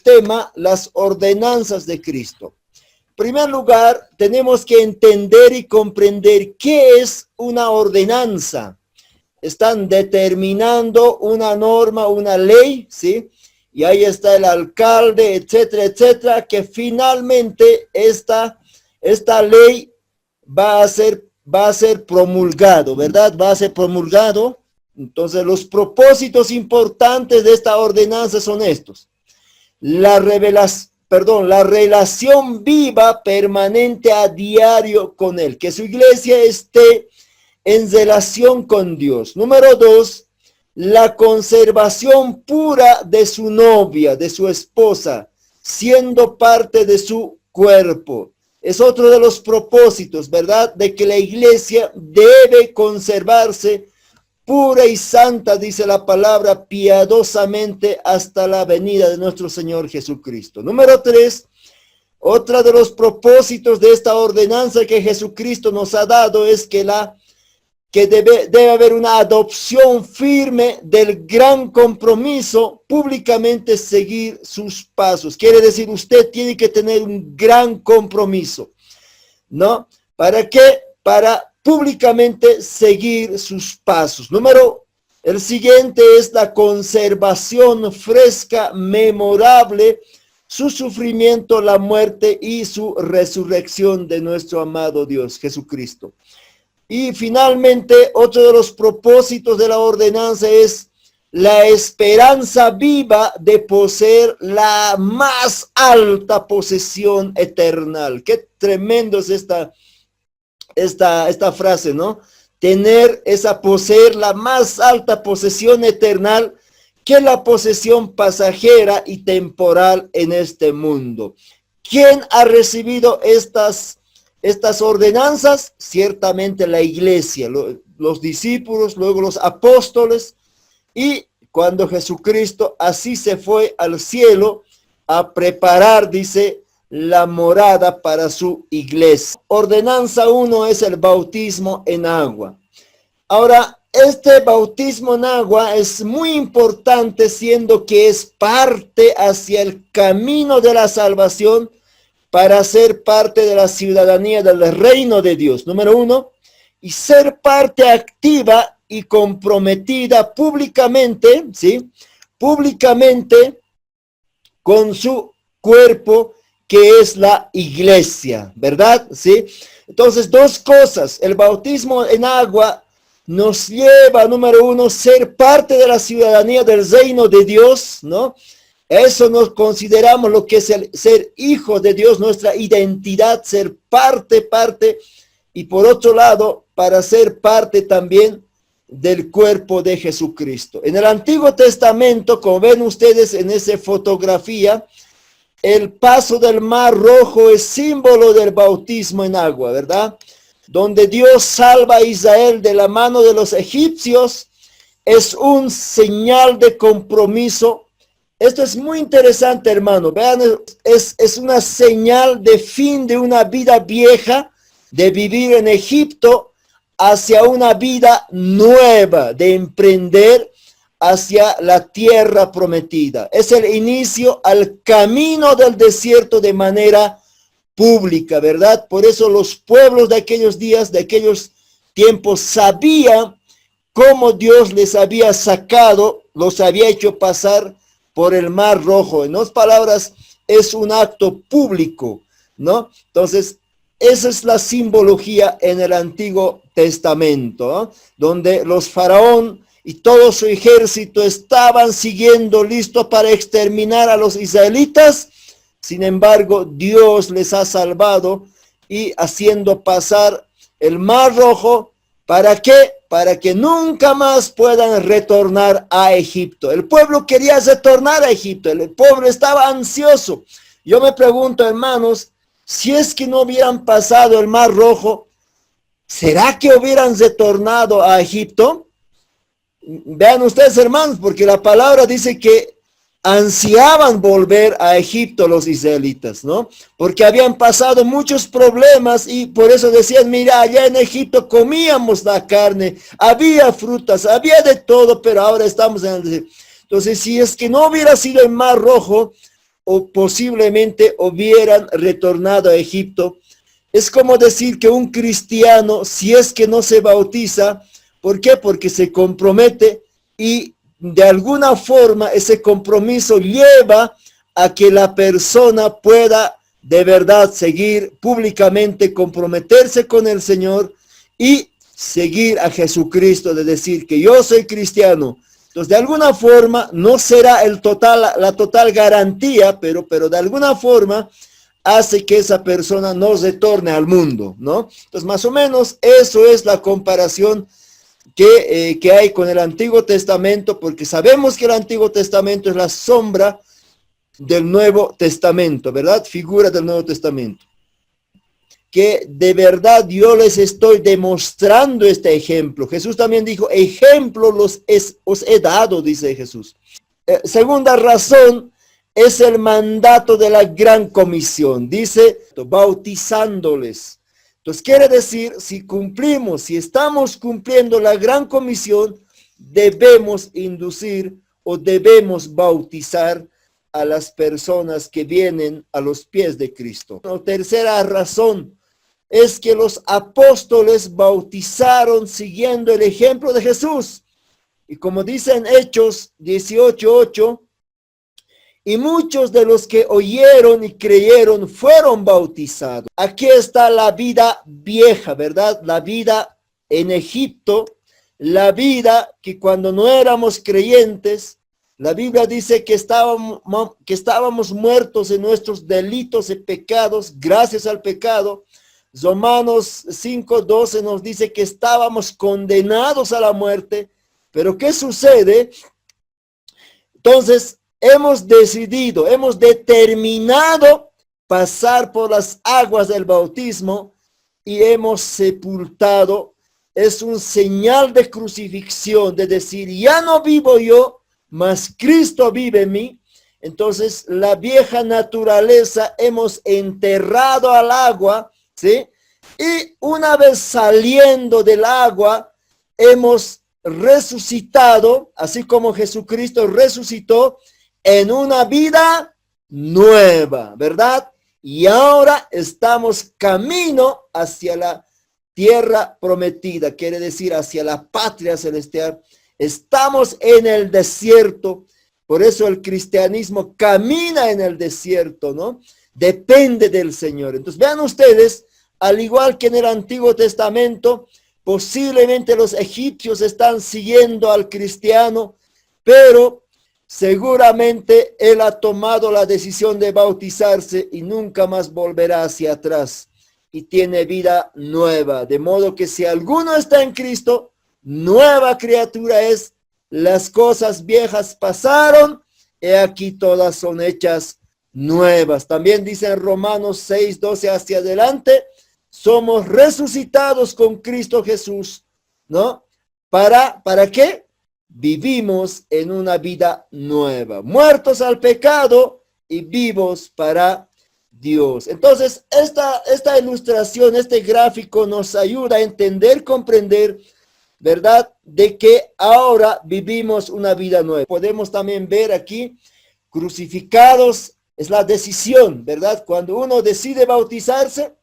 tema, las ordenanzas de Cristo. En primer lugar, tenemos que entender y comprender qué es una ordenanza. Están determinando una norma, una ley, ¿sí? Y ahí está el alcalde, etcétera, etcétera, que finalmente esta ley va a ser promulgado, ¿verdad? Va a ser promulgado. Entonces, los propósitos importantes de esta ordenanza son estos. La relación viva, permanente a diario con Él. Que su iglesia esté en relación con Dios. Número 2, la conservación pura de su novia, de su esposa, siendo parte de su cuerpo. Es otro de los propósitos, ¿verdad? De que la iglesia debe conservarse pura y santa, dice la palabra, piadosamente hasta la venida de nuestro Señor Jesucristo. Número 3, otro de los propósitos de esta ordenanza que Jesucristo nos ha dado es que debe haber una adopción firme del gran compromiso, públicamente seguir sus pasos. Quiere decir, usted tiene que tener un gran compromiso, ¿no? ¿Para qué? Para públicamente seguir sus pasos. El siguiente es la conservación fresca, memorable, su sufrimiento, la muerte y su resurrección de nuestro amado Dios, Jesucristo. Y finalmente, otro de los propósitos de la ordenanza es la esperanza viva de poseer la más alta posesión eterna. Qué tremendo es esta frase, ¿no? Poseer la más alta posesión eterna que la posesión pasajera y temporal en este mundo. ¿Quién ha recibido estas ordenanzas? Ciertamente la iglesia, los discípulos, luego los apóstoles, y cuando Jesucristo así se fue al cielo a preparar, dice, la morada para su iglesia. Ordenanza 1 es el bautismo en agua. Ahora, este bautismo en agua es muy importante, siendo que es parte hacia el camino de la salvación para ser parte de la ciudadanía del reino de Dios. Número 1, y ser parte activa y comprometida públicamente, ¿sí? Públicamente con su cuerpo, que es la iglesia, ¿verdad? ¿Sí? Entonces, dos cosas. El bautismo en agua nos lleva, número 1, ser parte de la ciudadanía del reino de Dios, ¿no? Eso nos consideramos lo que es el ser hijo de Dios, nuestra identidad, ser parte, y por otro lado, para ser parte también del cuerpo de Jesucristo. En el Antiguo Testamento, como ven ustedes en esa fotografía, el paso del Mar Rojo es símbolo del bautismo en agua, ¿verdad? Donde Dios salva a Israel de la mano de los egipcios, es un señal de compromiso. Esto es muy interesante, hermano. Vean, es una señal de fin de una vida vieja, de vivir en Egipto, hacia una vida nueva, de emprender hacia la tierra prometida. Es el inicio al camino del desierto de manera pública, ¿verdad? Por eso los pueblos de aquellos días, de aquellos tiempos, sabían cómo Dios les había sacado, los había hecho pasar por el Mar Rojo. En otras palabras, es un acto público, ¿no? Entonces, esa es la simbología en el Antiguo Testamento, ¿no? Donde los faraón y todo su ejército estaban siguiendo listos para exterminar a los israelitas. Sin embargo, Dios les ha salvado y haciendo pasar el Mar Rojo. ¿Para qué? Para que nunca más puedan retornar a Egipto. El pueblo quería retornar a Egipto. El pueblo estaba ansioso. Yo me pregunto, hermanos, si es que no hubieran pasado el Mar Rojo, ¿será que hubieran retornado a Egipto? Vean ustedes, hermanos, porque la palabra dice que ansiaban volver a Egipto los israelitas, ¿no? Porque habían pasado muchos problemas y por eso decían, mira, allá en Egipto comíamos la carne, había frutas, había de todo, pero ahora estamos en el desierto. Entonces, si es que no hubiera sido el Mar Rojo, o posiblemente hubieran retornado a Egipto. Es como decir que un cristiano, si es que no se bautiza, ¿por qué? Porque se compromete y de alguna forma ese compromiso lleva a que la persona pueda de verdad seguir públicamente, comprometerse con el Señor y seguir a Jesucristo, de decir que yo soy cristiano. Entonces, de alguna forma, no será la total garantía, pero de alguna forma hace que esa persona no retorne al mundo, ¿no? Entonces, más o menos, eso es la comparación que hay con el Antiguo Testamento, porque sabemos que el Antiguo Testamento es la sombra del Nuevo Testamento, ¿verdad? Figura del Nuevo Testamento. Que de verdad yo les estoy demostrando este ejemplo. Jesús también dijo, ejemplo os he dado, dice Jesús. Segunda razón es el mandato de la gran comisión. Dice, bautizándoles. Entonces quiere decir, si estamos cumpliendo la gran comisión, debemos inducir o debemos bautizar a las personas que vienen a los pies de Cristo. La tercera razón es que los apóstoles bautizaron siguiendo el ejemplo de Jesús. Y como dice en Hechos 18:8, y muchos de los que oyeron y creyeron fueron bautizados. Aquí está la vida vieja, ¿verdad? La vida en Egipto, la vida que cuando no éramos creyentes, la Biblia dice que estábamos muertos en nuestros delitos y pecados, gracias al pecado. Romanos 5:12 nos dice que estábamos condenados a la muerte. Pero ¿qué sucede? Entonces, hemos determinado pasar por las aguas del bautismo y hemos sepultado. Es un señal de crucifixión, de decir, ya no vivo yo, mas Cristo vive en mí. Entonces, la vieja naturaleza hemos enterrado al agua, ¿sí? Y una vez saliendo del agua, hemos resucitado, así como Jesucristo resucitó, en una vida nueva, ¿verdad? Y ahora estamos camino hacia la tierra prometida, quiere decir hacia la patria celestial. Estamos en el desierto, por eso el cristianismo camina en el desierto, ¿no? Depende del Señor. Entonces vean ustedes, al igual que en el Antiguo Testamento, posiblemente los egipcios están siguiendo al cristiano, pero seguramente él ha tomado la decisión de bautizarse y nunca más volverá hacia atrás y tiene vida nueva. De modo que si alguno está en Cristo, nueva criatura es, las cosas viejas pasaron, y aquí todas son hechas nuevas. También dice en Romanos 6:12 hacia adelante, somos resucitados con Cristo Jesús, ¿no? ¿Para qué? Vivimos en una vida nueva, muertos al pecado y vivos para Dios. Entonces, esta ilustración, este gráfico nos ayuda a entender, comprender, ¿verdad? De que ahora vivimos una vida nueva. Podemos también ver aquí, crucificados, es la decisión, ¿verdad? Cuando uno decide bautizarse,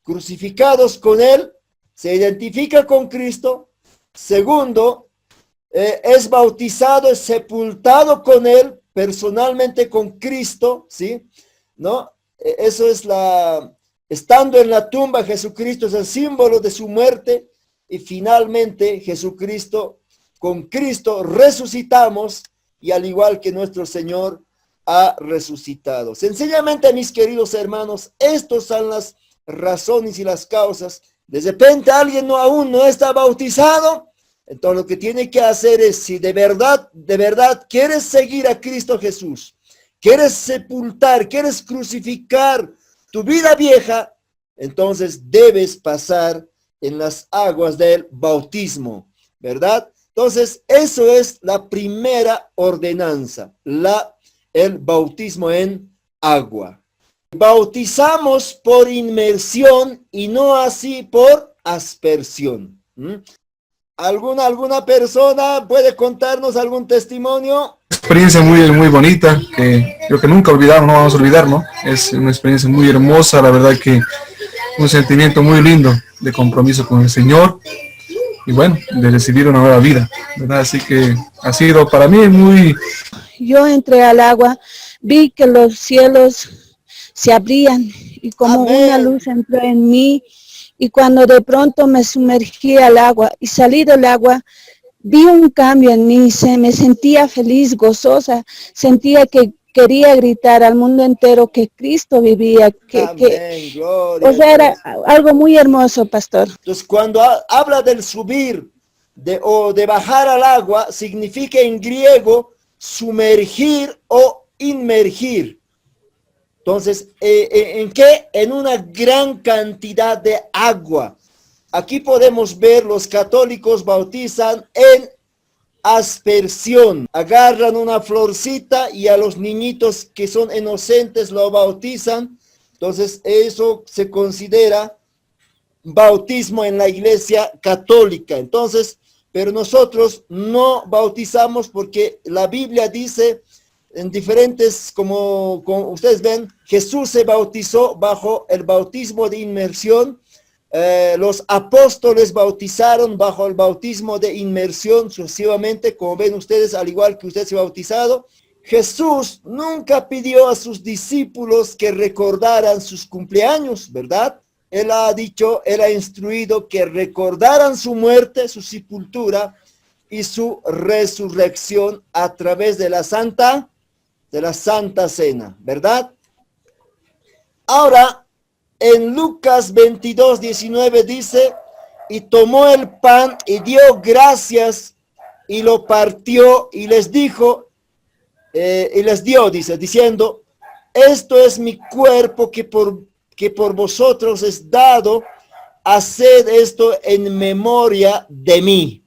crucificados con él, se identifica con Cristo. Segundo, es bautizado, es sepultado con él, personalmente con Cristo, ¿sí? ¿No? Eso es estando en la tumba, Jesucristo es el símbolo de su muerte, y finalmente Jesucristo, con Cristo resucitamos, y al igual que nuestro Señor ha resucitado. Sencillamente, mis queridos hermanos, estos son las razones y las causas. De repente alguien aún no está bautizado, entonces lo que tiene que hacer es, si de verdad quieres seguir a Cristo Jesús, quieres sepultar, quieres crucificar tu vida vieja, entonces debes pasar en las aguas del bautismo, ¿verdad? Entonces eso es la primera ordenanza, el bautismo en agua. Bautizamos por inmersión y no así por aspersión. ¿Alguna persona puede contarnos algún testimonio? Experiencia muy bonita, que creo que nunca olvidamos, no vamos a olvidar, ¿no? Es una experiencia muy hermosa, la verdad que un sentimiento muy lindo de compromiso con el Señor y bueno, de recibir una nueva vida, ¿verdad? Así que ha sido para mí muy... Yo entré al agua, vi que los cielos se abrían y como una Amén. luz entró en mí y cuando de pronto me sumergí al agua y salí del agua, vi un cambio en mí, me sentía feliz, gozosa, sentía que quería gritar al mundo entero que Cristo vivía, Amén. Gloria o a sea, era Dios. algo muy hermoso, pastor. Entonces, cuando habla del subir o de bajar al agua, significa en griego sumergir o inmergir. Entonces, ¿en qué? En una gran cantidad de agua. Aquí podemos ver los católicos bautizan en aspersión. Agarran una florcita y a los niñitos que son inocentes lo bautizan. Entonces, eso se considera bautismo en la iglesia católica. Entonces, pero nosotros no bautizamos porque la Biblia dice en diferentes, como ustedes ven, Jesús se bautizó bajo el bautismo de inmersión. Los apóstoles bautizaron bajo el bautismo de inmersión sucesivamente, como ven ustedes, al igual que usted se ha bautizado. Jesús nunca pidió a sus discípulos que recordaran sus cumpleaños, ¿verdad? Él ha dicho, él ha instruido que recordaran su muerte, su sepultura y su resurrección a través de la Santa Cena, ¿verdad? Ahora, en Lucas 22:19 dice, y tomó el pan y dio gracias y lo partió y les dijo, y les dio, dice, diciendo, esto es mi cuerpo que por vosotros es dado, haced esto en memoria de mí.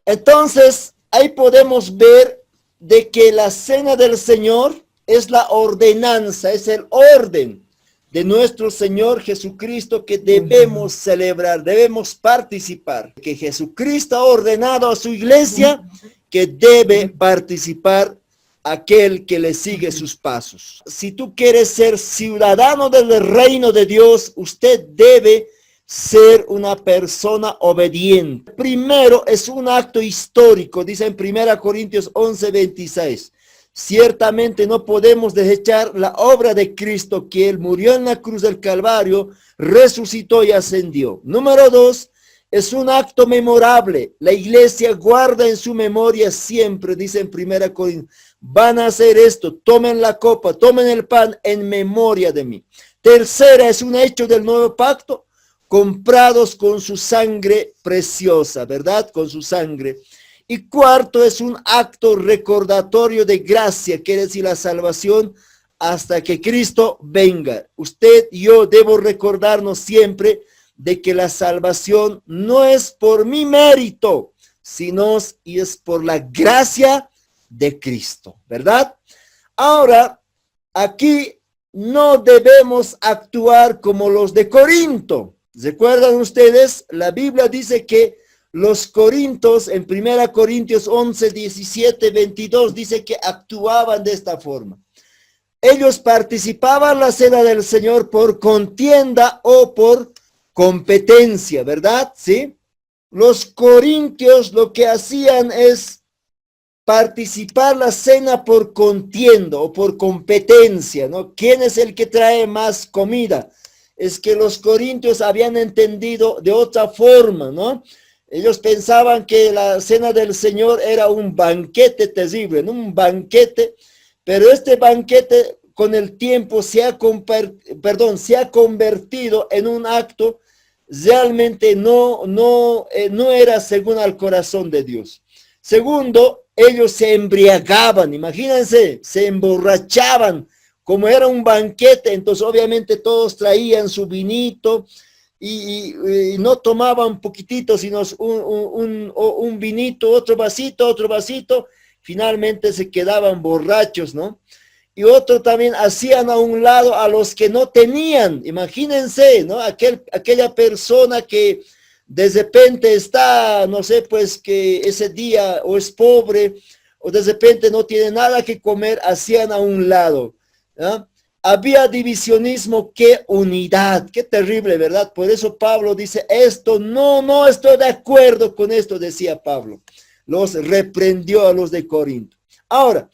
Entonces, ahí podemos ver de que la cena del Señor es la ordenanza, es el orden de nuestro Señor Jesucristo que debemos celebrar, debemos participar. Que Jesucristo ha ordenado a su iglesia que debe participar aquel que le sigue sus pasos. Si tú quieres ser ciudadano del reino de Dios, usted debe ser una persona obediente. Primero es un acto histórico, dice en 1 Corintios 11:26. Ciertamente no podemos desechar la obra de Cristo, que Él murió en la cruz del Calvario, resucitó y ascendió. Número 2, es un acto memorable. La iglesia guarda en su memoria siempre, dice en 1 Corintios, van a hacer esto, tomen la copa, tomen el pan en memoria de mí. Tercera, es un hecho del nuevo pacto, comprados con su sangre preciosa, ¿verdad? Con su sangre. Y cuarto, es un acto recordatorio de gracia, quiere decir la salvación hasta que Cristo venga. Usted y yo debo recordarnos siempre de que la salvación no es por mi mérito, sino es por la gracia de Cristo, ¿verdad? Ahora, aquí no debemos actuar como los de Corinto. ¿Recuerdan ustedes? La Biblia dice que los corintios, en 1 Corintios 11, 17, 22, dice que actuaban de esta forma. Ellos participaban en la cena del Señor por contienda o por competencia, ¿verdad? ¿Sí? Los corintios lo que hacían es participar la cena por contienda o por competencia, ¿no? ¿Quién es el que trae más comida? Es que los corintios habían entendido de otra forma, ¿no? Ellos pensaban que la cena del Señor era un banquete terrible, ¿no? Un banquete, pero este banquete con el tiempo se ha convertido en un acto realmente no era según al corazón de Dios. Segundo, ellos se embriagaban, imagínense, se emborrachaban, como era un banquete, entonces obviamente todos traían su vinito y no tomaban poquitito, sino un vinito, otro vasito, finalmente se quedaban borrachos, ¿no? Y otro también hacían a un lado a los que no tenían, imagínense, ¿no? Aquella persona que de repente está, no sé, pues que ese día o es pobre, o de repente no tiene nada que comer, hacían a un lado. ¿Ya? Había divisionismo que unidad. Qué terrible, ¿verdad? Por eso Pablo dice esto, no estoy de acuerdo con esto, decía Pablo. Los reprendió a los de Corinto. Ahora,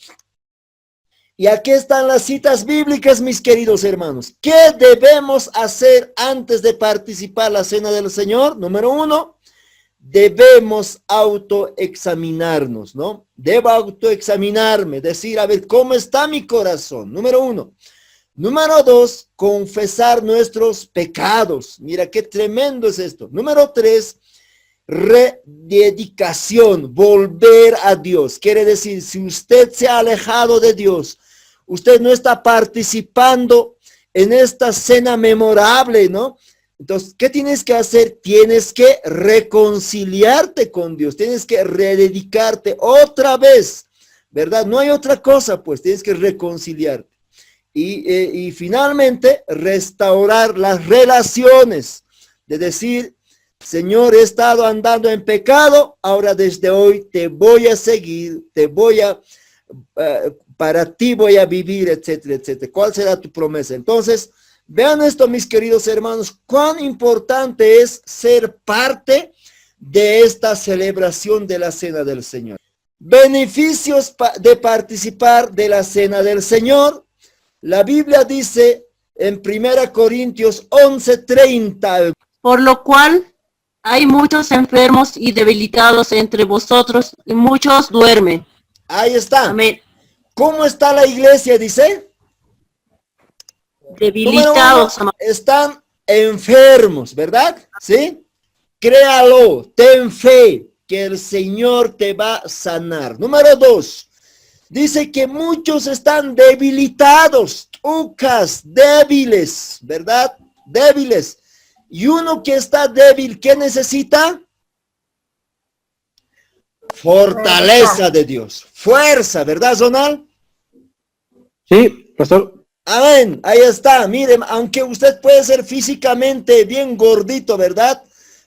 y aquí están las citas bíblicas, mis queridos hermanos. ¿Qué debemos hacer antes de participar en la cena del Señor? Número 1, debemos autoexaminarnos, ¿no? Debo autoexaminarme, decir, a ver, ¿cómo está mi corazón? Número 1. Número 2, confesar nuestros pecados. Mira qué tremendo es esto. Número 3, rededicación, volver a Dios. Quiere decir, si usted se ha alejado de Dios, usted no está participando en esta cena memorable, ¿no? Entonces, ¿qué tienes que hacer? Tienes que reconciliarte con Dios, tienes que rededicarte otra vez, ¿verdad? No hay otra cosa, pues, tienes que reconciliarte. Y finalmente, restaurar las relaciones, de decir, Señor, he estado andando en pecado, ahora desde hoy te voy a seguir, para ti voy a vivir, etcétera, etcétera. ¿Cuál será tu promesa? Entonces, vean esto, mis queridos hermanos, cuán importante es ser parte de esta celebración de la Cena del Señor. Beneficios de participar de la Cena del Señor. La Biblia dice en 1 Corintios 11:30. Por lo cual hay muchos enfermos y debilitados entre vosotros, y muchos duermen. Ahí está. Amén. ¿Cómo está la iglesia? Dice. Debilitados. Número 1, están enfermos, ¿verdad? ¿Sí? Créalo, ten fe que el Señor te va a sanar. Número 2, dice que muchos están debilitados, débiles, ¿verdad? Débiles. Y uno que está débil, ¿qué necesita? Fortaleza de Dios, fuerza, ¿verdad, Zonal? Sí, pastor. Amén, ahí está. Miren, aunque usted puede ser físicamente bien gordito, ¿verdad?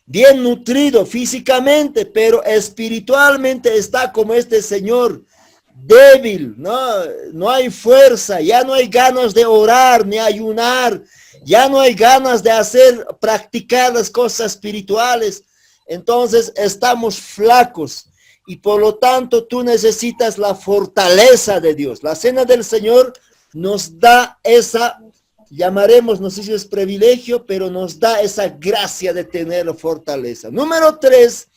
Bien nutrido físicamente, pero espiritualmente está como este señor, débil, ¿no? No hay fuerza, ya no hay ganas de orar ni ayunar, ya no hay ganas de practicar las cosas espirituales. Entonces estamos flacos y por lo tanto tú necesitas la fortaleza de Dios. La cena del Señor nos da esa, llamaremos, no sé si es privilegio, pero nos da esa gracia de tener fortaleza. Número 3,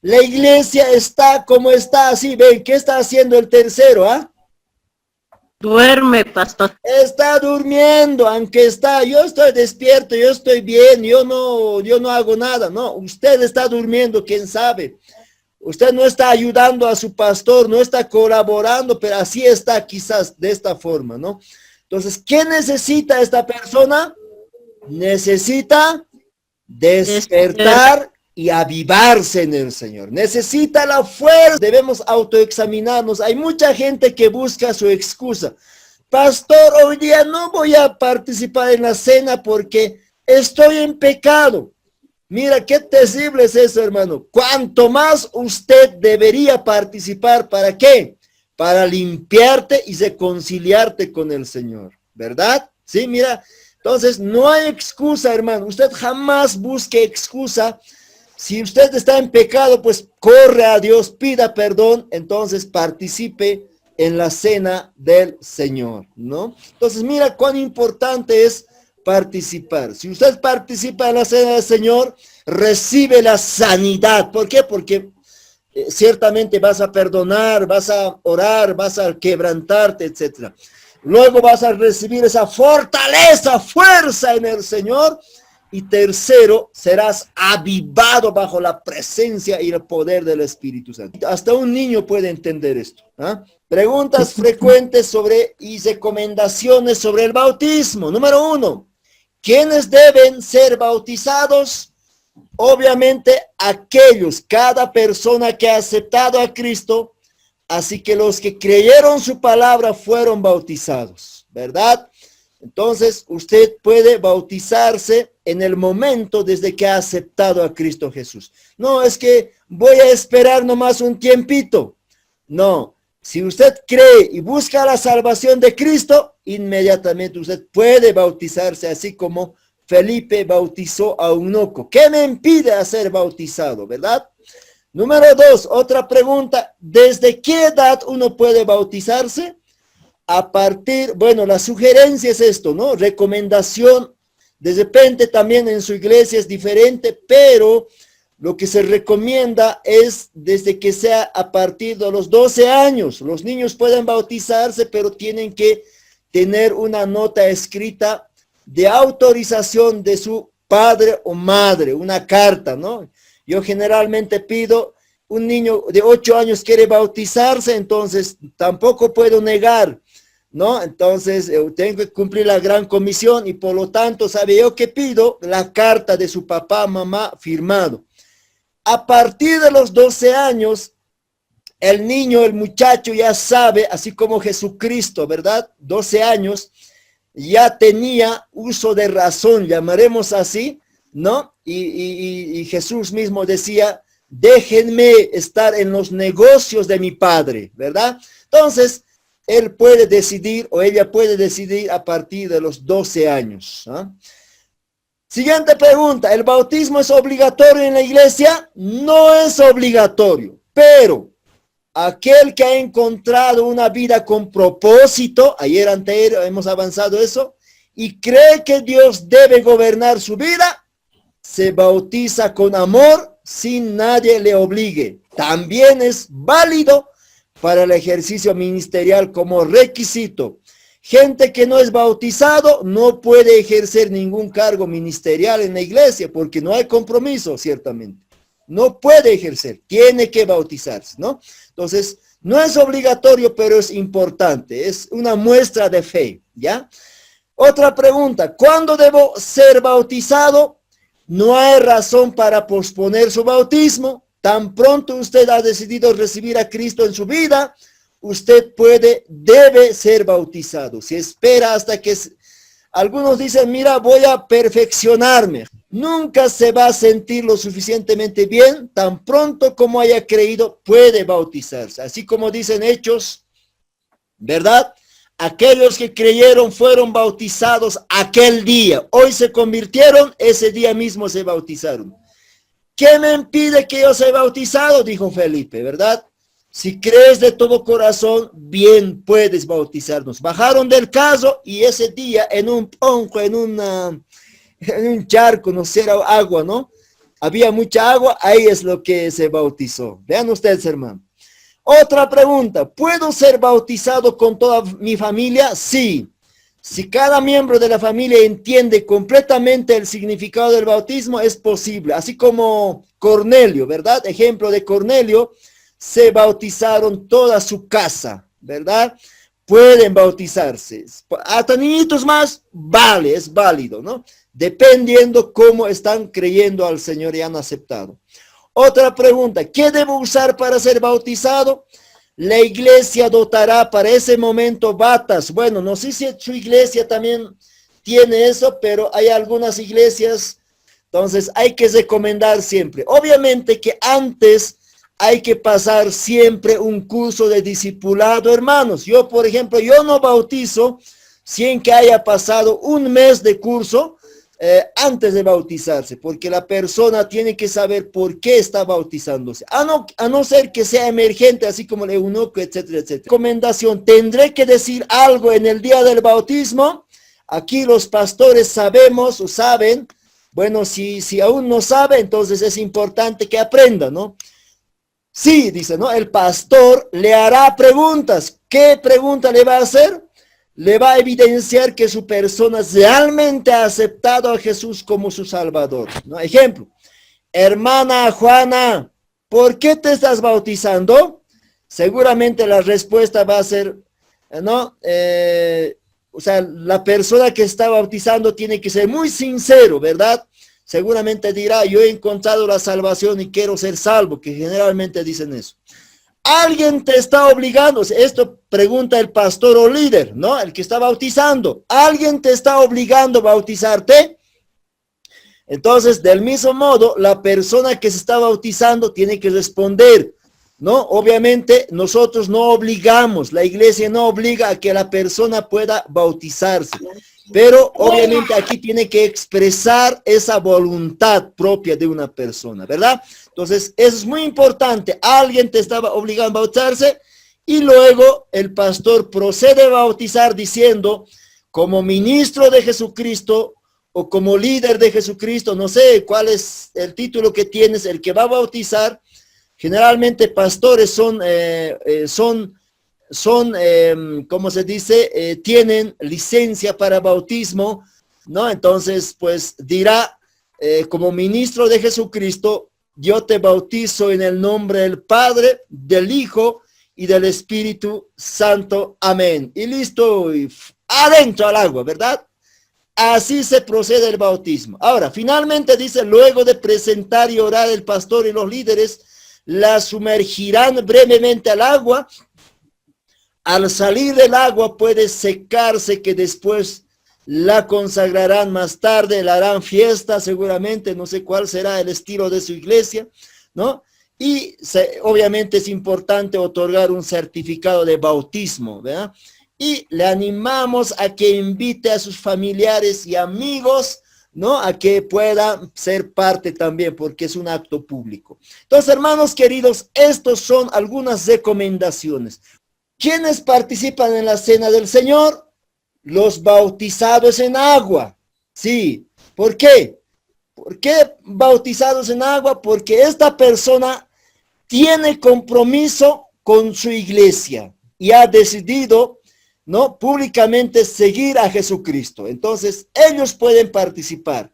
la iglesia está como está, así, ven, ¿qué está haciendo el tercero, ah? Duerme, pastor. Está durmiendo, aunque yo estoy despierto, yo estoy bien, yo no hago nada, no, usted está durmiendo, quién sabe. Usted no está ayudando a su pastor, no está colaborando, pero así está quizás de esta forma, ¿no? Entonces, ¿qué necesita esta persona? Necesita despertar y avivarse en el Señor. Necesita la fuerza. Debemos autoexaminarnos. Hay mucha gente que busca su excusa. Pastor, hoy día no voy a participar en la cena porque estoy en pecado. Mira, qué terrible es eso, hermano. Cuanto más usted debería participar, ¿para qué? Para limpiarte y reconciliarte con el Señor, ¿verdad? Sí, mira, entonces no hay excusa, hermano. Usted jamás busque excusa. Si usted está en pecado, pues corre a Dios, pida perdón, entonces participe en la cena del Señor, ¿no? Entonces mira cuán importante es participar. Si usted participa en la cena del Señor, recibe la sanidad. ¿Por qué? Porque ciertamente vas a perdonar, vas a orar, vas a quebrantarte, etc. Luego vas a recibir esa fortaleza, fuerza en el Señor. Y tercero, serás avivado bajo la presencia y el poder del Espíritu Santo. Hasta un niño puede entender esto. ¿Ah? Preguntas frecuentes y recomendaciones sobre el bautismo. Número 1. ¿Quiénes deben ser bautizados? Obviamente cada persona que ha aceptado a Cristo, así que los que creyeron su palabra fueron bautizados, ¿verdad? Entonces, usted puede bautizarse en el momento desde que ha aceptado a Cristo Jesús. No, es que voy a esperar nomás un tiempito. No, si usted cree y busca la salvación de Cristo, inmediatamente usted puede bautizarse, así como Felipe bautizó a un eunuco. ¿Qué me impide a ser bautizado, verdad? Número 2, otra pregunta. ¿Desde qué edad uno puede bautizarse? A partir, bueno, la sugerencia es esto, ¿no? Recomendación, de repente también en su iglesia es diferente, pero lo que se recomienda es desde que sea a partir de los 12 años. Los niños pueden bautizarse, pero tienen que tener una nota escrita de autorización de su padre o madre, una carta, ¿no? Yo generalmente pido, un niño de 8 años quiere bautizarse, entonces tampoco puedo negar, ¿no? Entonces tengo que cumplir la gran comisión y por lo tanto, ¿sabe yo qué pido? La carta de su papá, mamá, firmado. A partir de los 12 años, el niño, el muchacho ya sabe, así como Jesucristo, ¿verdad? 12 años, ya tenía uso de razón, llamaremos así, ¿no? Y Jesús mismo decía, déjenme estar en los negocios de mi Padre, ¿verdad? Entonces, él puede decidir o ella puede decidir a partir de los 12 años, ¿no? Siguiente pregunta, ¿el bautismo es obligatorio en la iglesia? No es obligatorio, pero aquel que ha encontrado una vida con propósito, ayer anterior hemos avanzado eso, y cree que Dios debe gobernar su vida, se bautiza con amor sin nadie le obligue. También es válido para el ejercicio ministerial como requisito. Gente que no es bautizado no puede ejercer ningún cargo ministerial en la iglesia porque no hay compromiso, ciertamente. No puede ejercer, tiene que bautizarse, ¿no? Entonces, no es obligatorio, pero es importante, es una muestra de fe, ¿ya? Otra pregunta, ¿cuándo debo ser bautizado? No hay razón para posponer su bautismo. Tan pronto usted ha decidido recibir a Cristo en su vida, usted debe ser bautizado. Si espera hasta que... Algunos dicen, mira, voy a perfeccionarme. Nunca se va a sentir lo suficientemente bien. Tan pronto como haya creído, puede bautizarse. Así como dicen Hechos, ¿verdad? Aquellos que creyeron fueron bautizados aquel día. Hoy se convirtieron, ese día mismo se bautizaron. ¿Qué me impide que yo sea bautizado? Dijo Felipe, ¿verdad? Si crees de todo corazón, bien puedes bautizarnos. Bajaron del caso y ese día en un ponco, en un charco, no sé, era agua, ¿no? Había mucha agua, ahí es lo que se bautizó. Vean ustedes, hermano. Otra pregunta, ¿puedo ser bautizado con toda mi familia? Sí. Si cada miembro de la familia entiende completamente el significado del bautismo, es posible. Así como Cornelio, ¿verdad? Ejemplo de Cornelio, se bautizaron toda su casa, ¿verdad? Pueden bautizarse. Hasta niñitos más, vale, es válido, ¿no? Dependiendo cómo están creyendo al Señor y han aceptado. Otra pregunta, ¿qué debo usar para ser bautizado? La iglesia dotará para ese momento batas. Bueno, no sé si su iglesia también tiene eso, pero hay algunas iglesias, entonces hay que recomendar siempre. Obviamente que antes hay que pasar siempre un curso de discipulado, hermanos. Yo, por ejemplo, yo no bautizo sin que haya pasado un mes de curso antes de bautizarse, porque la persona tiene que saber por qué está bautizándose, a no ser que sea emergente, así como el eunuco, etcétera, etcétera. Recomendación, ¿tendré que decir algo en el día del bautismo? Aquí los pastores sabemos o saben, bueno, si aún no sabe, entonces es importante que aprenda, ¿no? Sí, dice, ¿no? El pastor le hará preguntas. ¿Qué pregunta le va a hacer? Le va a evidenciar que su persona realmente ha aceptado a Jesús como su Salvador, ¿no? Ejemplo, hermana Juana, ¿por qué te estás bautizando? Seguramente la respuesta va a ser, ¿no? O sea, la persona que está bautizando tiene que ser muy sincero, ¿verdad? Seguramente dirá, yo he encontrado la salvación y quiero ser salvo, que generalmente dicen eso. Alguien te está obligando, esto pregunta el pastor o líder, ¿no? El que está bautizando. ¿Alguien te está obligando a bautizarte? Entonces, del mismo modo, la persona que se está bautizando tiene que responder, ¿no? Obviamente, nosotros no obligamos, la iglesia no obliga a que la persona pueda bautizarse, pero obviamente aquí tiene que expresar esa voluntad propia de una persona, ¿verdad? Entonces, eso es muy importante. Alguien te estaba obligando a bautizarse y luego el pastor procede a bautizar diciendo, como ministro de Jesucristo, o como líder de Jesucristo, no sé cuál es el título que tienes, el que va a bautizar. Generalmente pastores ¿cómo se dice? Tienen licencia para bautismo, ¿no? Entonces, pues dirá, como ministro de Jesucristo, yo te bautizo en el nombre del Padre, del Hijo y del Espíritu Santo. Amén. Y listo, y adentro al agua, ¿verdad? Así se procede el bautismo. Ahora, finalmente dice, luego de presentar y orar el pastor y los líderes, la sumergirán brevemente al agua. Al salir del agua puede secarse, que después la consagrarán más tarde, la harán fiesta seguramente, no sé cuál será el estilo de su iglesia, ¿no? Y obviamente es importante otorgar un certificado de bautismo, ¿verdad? Y le animamos a que invite a sus familiares y amigos, ¿no? A que puedan ser parte también, porque es un acto público. Entonces, hermanos queridos, estos son algunas recomendaciones. ¿Quiénes participan en la cena del Señor? Los bautizados en agua. Sí. ¿Por qué? ¿Por qué bautizados en agua? Porque esta persona tiene compromiso con su iglesia y ha decidido, ¿no?, públicamente seguir a Jesucristo. Entonces, ellos pueden participar.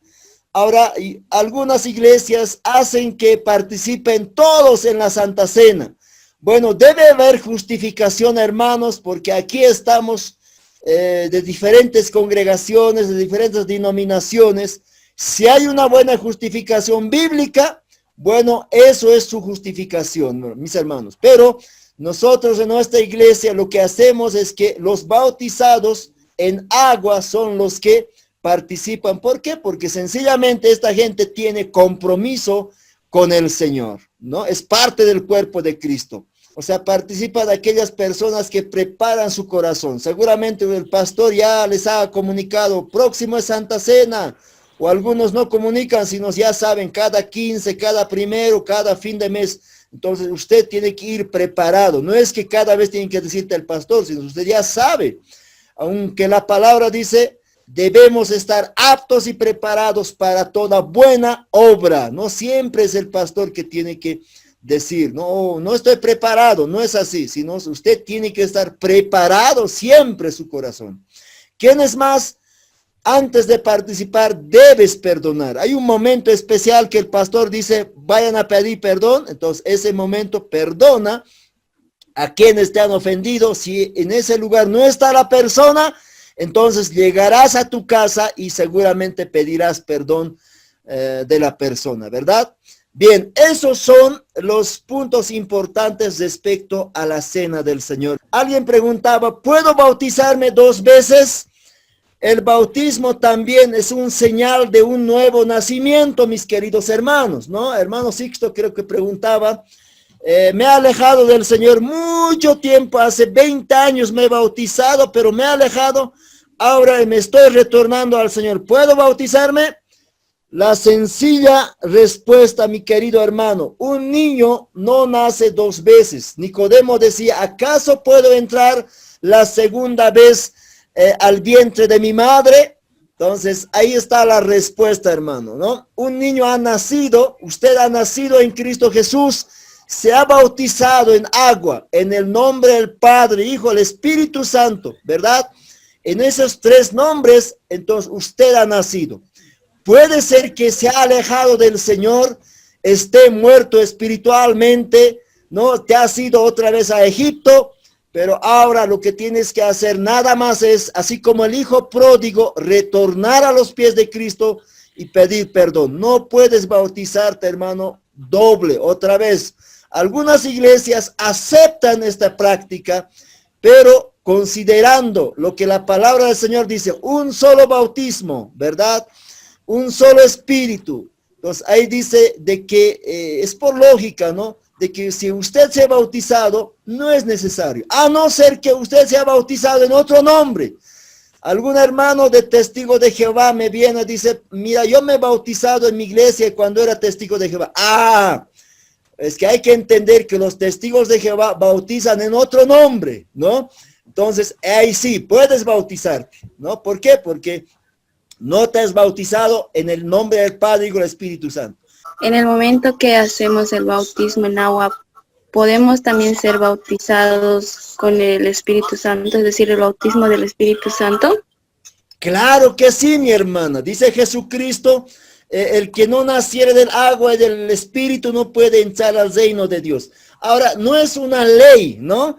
Ahora, algunas iglesias hacen que participen todos en la Santa Cena. Bueno, debe haber justificación, hermanos, porque aquí estamos de diferentes congregaciones, de diferentes denominaciones. Si hay una buena justificación bíblica, bueno, eso es su justificación, mis hermanos. Pero nosotros en nuestra iglesia lo que hacemos es que los bautizados en agua son los que participan. ¿Por qué? Porque sencillamente esta gente tiene compromiso con el Señor, ¿no? Es parte del cuerpo de Cristo. O sea, participa de aquellas personas que preparan su corazón. Seguramente el pastor ya les ha comunicado, próximo es Santa Cena, o algunos no comunican, sino ya saben, cada 15, cada primero, cada fin de mes. Entonces usted tiene que ir preparado. No es que cada vez tienen que decirte al pastor, sino usted ya sabe. Aunque la palabra dice, debemos estar aptos y preparados para toda buena obra. No siempre es el pastor que tiene que decir, no, no estoy preparado. No es así, sino usted tiene que estar preparado siempre su corazón. ¿Quién es más? Antes de participar debes perdonar. Hay un momento especial que el pastor dice, vayan a pedir perdón. Entonces ese momento perdona a quienes te han ofendido. Si en ese lugar no está la persona, entonces llegarás a tu casa y seguramente pedirás perdón de la persona, ¿verdad? Bien, esos son los puntos importantes respecto a la cena del Señor. Alguien preguntaba, ¿puedo bautizarme 2 veces? El bautismo también es un señal de un nuevo nacimiento, mis queridos hermanos, ¿no? Hermano Sixto creo que preguntaba, me he alejado del Señor mucho tiempo, hace 20 años me he bautizado, pero me he alejado, ahora me estoy retornando al Señor. ¿Puedo bautizarme? La sencilla respuesta, mi querido hermano, un niño no nace 2 veces. Nicodemo decía, ¿acaso puedo entrar la segunda vez al vientre de mi madre? Entonces ahí está la respuesta, hermano, ¿no? Un niño ha nacido, usted ha nacido en Cristo Jesús, se ha bautizado en agua, en el nombre del Padre, Hijo, el Espíritu Santo, ¿verdad? En esos 3 nombres, entonces usted ha nacido. Puede ser que se ha alejado del Señor, esté muerto espiritualmente, ¿no? Te has ido otra vez a Egipto, pero ahora lo que tienes que hacer nada más es, así como el hijo pródigo, retornar a los pies de Cristo y pedir perdón. No puedes bautizarte, hermano, doble, otra vez. Algunas iglesias aceptan esta práctica, pero considerando lo que la palabra del Señor dice, un solo bautismo, ¿verdad? Un solo espíritu. Entonces ahí dice de que es por lógica, ¿no? De que si usted se ha bautizado, no es necesario, a no ser que usted se ha bautizado en otro nombre. Algún hermano de Testigo de Jehová me viene y dice, mira, yo me he bautizado en mi iglesia cuando era Testigo de Jehová. Ah, es que hay que entender que los Testigos de Jehová bautizan en otro nombre, ¿no? Entonces, ahí sí, puedes bautizarte, ¿no? ¿Por qué? Porque no te has bautizado en el nombre del Padre y del Espíritu Santo. En el momento que hacemos el bautismo en agua, ¿podemos también ser bautizados con el Espíritu Santo, es decir, el bautismo del Espíritu Santo? Claro que sí, mi hermana. Dice Jesucristo, el que no naciere del agua y del Espíritu no puede entrar al reino de Dios. Ahora, no es una ley, ¿no?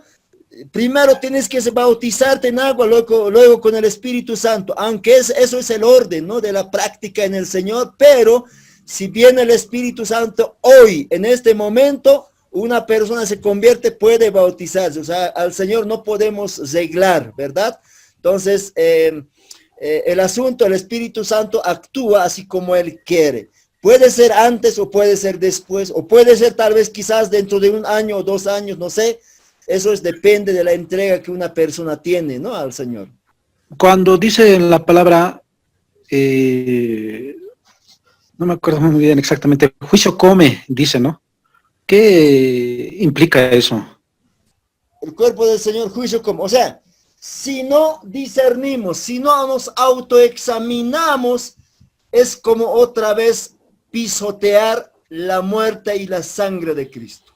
Primero tienes que bautizarte en agua, luego con el Espíritu Santo, aunque eso es el orden, ¿no? De la práctica en el Señor, pero si viene el Espíritu Santo hoy, en este momento, una persona se convierte, puede bautizarse. O sea, al Señor no podemos reglar, ¿verdad? Entonces, el asunto, el Espíritu Santo actúa así como Él quiere. Puede ser antes o puede ser después, o puede ser tal vez quizás dentro de 1 año o 2 años, no sé. Eso depende de la entrega que una persona tiene, ¿no? Al Señor. Cuando dice la palabra, no me acuerdo muy bien exactamente, juicio come, dice, ¿no? ¿Qué implica eso? El cuerpo del Señor, juicio como, o sea, si no discernimos, si no nos autoexaminamos, es como otra vez pisotear la muerte y la sangre de Cristo.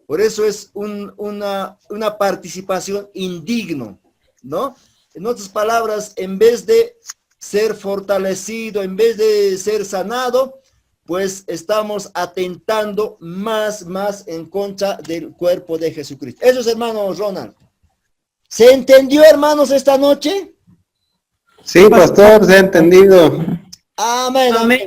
Por eso es una participación indigno, ¿no? En otras palabras, en vez de ser fortalecido, en vez de ser sanado, pues estamos atentando más en contra del cuerpo de Jesucristo. Eso es, hermano Ronald. ¿Se entendió, hermanos, esta noche? Sí, pastor, se ha entendido. Amén. Amén.